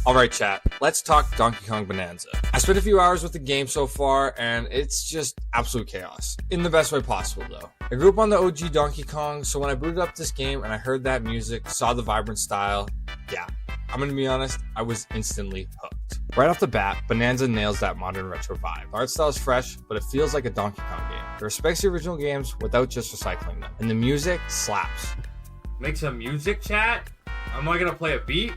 Alright chat, let's talk Donkey Kong Bananza. I spent a few hours with the game so far, and it's just absolute chaos. In the best way possible though. I grew up on the OG Donkey Kong, so when I booted up this game and I heard that music, saw the vibrant style, yeah, I'm gonna be honest, I was instantly hooked. Right off the bat, Bananza nails that modern retro vibe. The art style is fresh, but it feels like a Donkey Kong game. It respects the original games without just recycling them. And the music slaps. Make some music, chat? Am I gonna play a beat?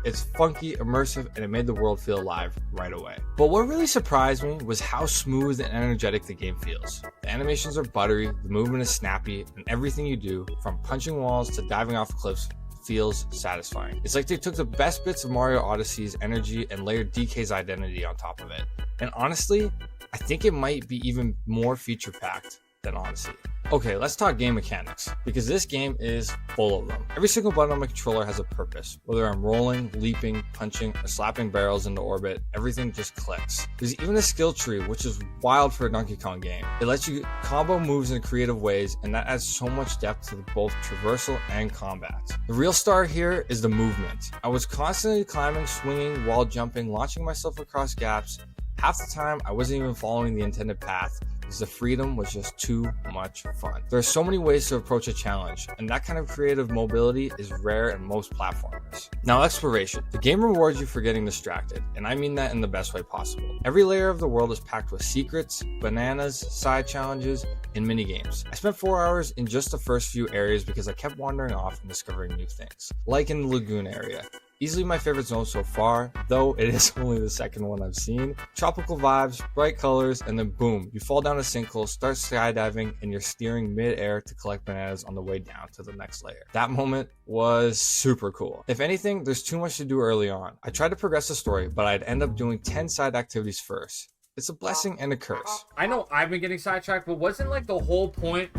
It's funky, immersive, and it made the world feel alive right away. But what really surprised me was how smooth and energetic the game feels. The animations are buttery, the movement is snappy, and everything you do, from punching walls to diving off cliffs, feels satisfying. It's like they took the best bits of Mario Odyssey's energy and layered DK's identity on top of it. And honestly, I think it might be even more feature-packed than Odyssey. Okay, let's talk game mechanics, because this game is full of them. Every single button on my controller has a purpose. Whether I'm rolling, leaping, punching, or slapping barrels into orbit, everything just clicks. There's even a skill tree, which is wild for a Donkey Kong game. It lets you combo moves in creative ways, and that adds so much depth to both traversal and combat. The real star here is the movement. I was constantly climbing, swinging, wall jumping, launching myself across gaps. Half the time, I wasn't even following the intended path, because the freedom was just too much fun. There are so many ways to approach a challenge, and that kind of creative mobility is rare in most platformers. Now, exploration. The game rewards you for getting distracted, and I mean that in the best way possible. Every layer of the world is packed with secrets, bananas, side challenges, and mini-games. I spent 4 hours in just the first few areas because I kept wandering off and discovering new things. Like in the lagoon area. Easily my favorite zone so far, though it is only the second one I've seen. Tropical vibes, bright colors, and then boom, you fall down a sinkhole, start skydiving, and you're steering mid-air to collect bananas on the way down to the next layer. That moment was super cool. If anything, there's too much to do early on. I tried to progress the story, but I'd end up doing 10 side activities first. It's a blessing and a curse. I know I've been getting sidetracked, but wasn't like the whole point?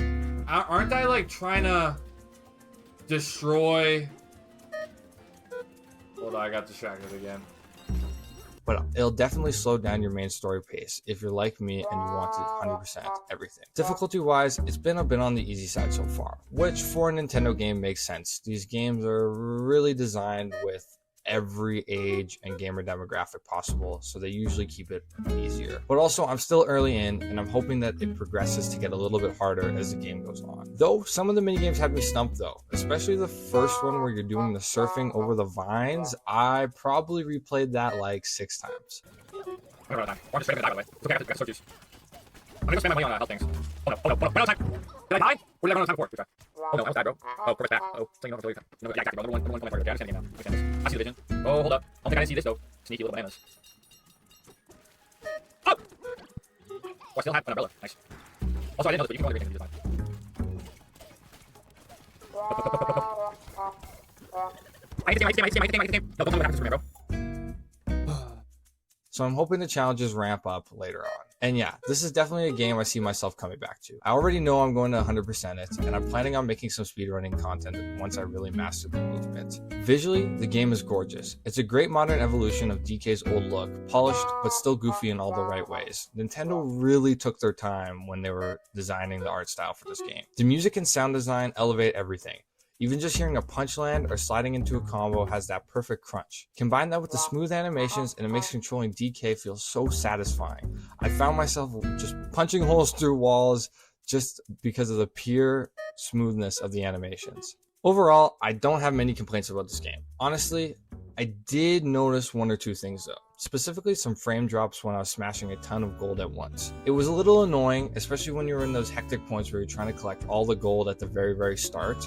Aren't I like trying to destroy... Hold on, I got distracted again. But it'll definitely slow down your main story pace if you're like me and you want to 100% everything. Difficulty-wise, it's been a bit on the easy side so far, which for a Nintendo game makes sense. These games are really designed with every age and gamer demographic possible, so they usually keep it easier. But also, I'm still early in, and I'm hoping that it progresses to get a little bit harder as the game goes on. Though, some of the minigames had me stumped though, especially the first one where you're doing the surfing over the vines. I probably replayed that like 6 times. I'm gonna spam my way. It's okay, I got sword juice. I'm gonna go spam my way on health things. Oh no, no time. Did I die? What did I run out of time for? Oh no, I was dead, bro. Oh, perfect back. Oh, so you know, no, yeah, exactly, bro. Number one point. Okay, I understand the game now. I see the vision. Oh, hold up. I don't think I didn't see this though. Sneaky little bananas. Oh! Oh, I still have an umbrella. Nice. Also, I didn't know this, but you can probably reach it I hit the game. No, don't tell me what happens to me, bro. So I'm hoping the challenges ramp up later on. And yeah, this is definitely a game I see myself coming back to. I already know I'm going to 100% it, and I'm planning on making some speedrunning content once I really master the movement. Visually, the game is gorgeous. It's a great modern evolution of DK's old look, polished but still goofy in all the right ways. Nintendo really took their time when they were designing the art style for this game. The music and sound design elevate everything. Even just hearing a punch land or sliding into a combo has that perfect crunch. Combine that with the smooth animations and it makes controlling DK feel so satisfying. I found myself just punching holes through walls just because of the pure smoothness of the animations. Overall, I don't have many complaints about this game. Honestly, I did notice 1 or 2 things though. Specifically some frame drops when I was smashing a ton of gold at once. It was a little annoying, especially when you're in those hectic points where you're trying to collect all the gold at the very start.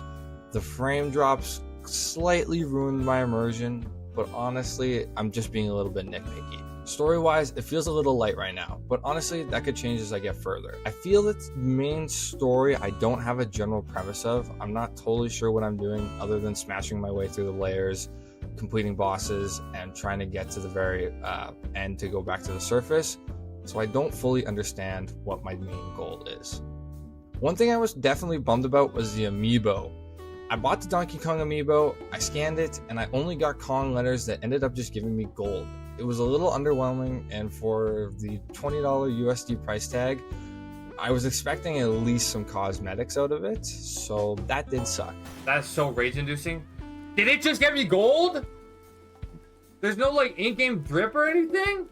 The frame drops slightly ruined my immersion, but honestly, I'm just being a little bit nitpicky. Story-wise, it feels a little light right now, but honestly, that could change as I get further. I feel that the main story I don't have a general premise of. I'm not totally sure what I'm doing other than smashing my way through the layers, completing bosses, and trying to get to the very end to go back to the surface, so I don't fully understand what my main goal is. One thing I was definitely bummed about was the amiibo. I bought the Donkey Kong amiibo, I scanned it, and I only got Kong letters that ended up just giving me gold. It was a little underwhelming, and for the $20 USD price tag, I was expecting at least some cosmetics out of it, so that did suck. That's so rage-inducing. Did it just get me gold? There's no like in-game drip or anything?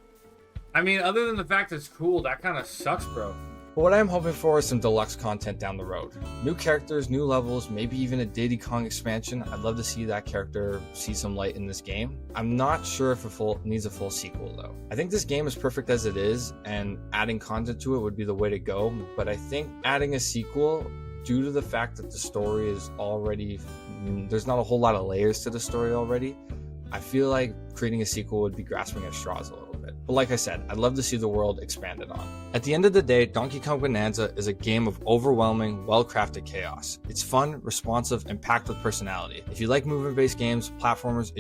I mean, other than the fact it's cool, that kind of sucks, bro. But what I'm hoping for is some deluxe content down the road. New characters, new levels, maybe even a Diddy Kong expansion. I'd love to see that character see some light in this game. I'm not sure if it needs a full sequel though. I think this game is perfect as it is, and adding content to it would be the way to go. But I think adding a sequel, due to the fact that the story is already, there's not a whole lot of layers to the story already, I feel like creating a sequel would be grasping at straws a little bit. But like I said, I'd love to see the world expanded on. At the end of the day, Donkey Kong Bonanza is a game of overwhelming, well-crafted chaos. It's fun, responsive, and packed with personality. If you like movement-based games, platformers,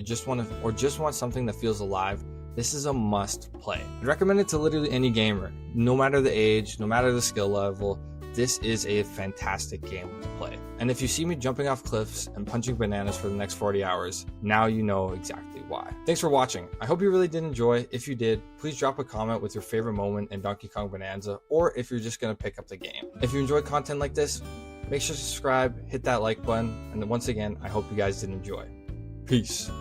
or just want something that feels alive, this is a must play. I'd recommend it to literally any gamer, no matter the age, no matter the skill level. This is a fantastic game to play. And if you see me jumping off cliffs and punching bananas for the next 40 hours, now you know exactly why. Thanks for watching. I hope you really did enjoy. If you did, please drop a comment with your favorite moment in Donkey Kong Bonanza, or if you're just gonna pick up the game. If you enjoy content like this, make sure to subscribe, hit that like button, and once again, I hope you guys did enjoy. Peace.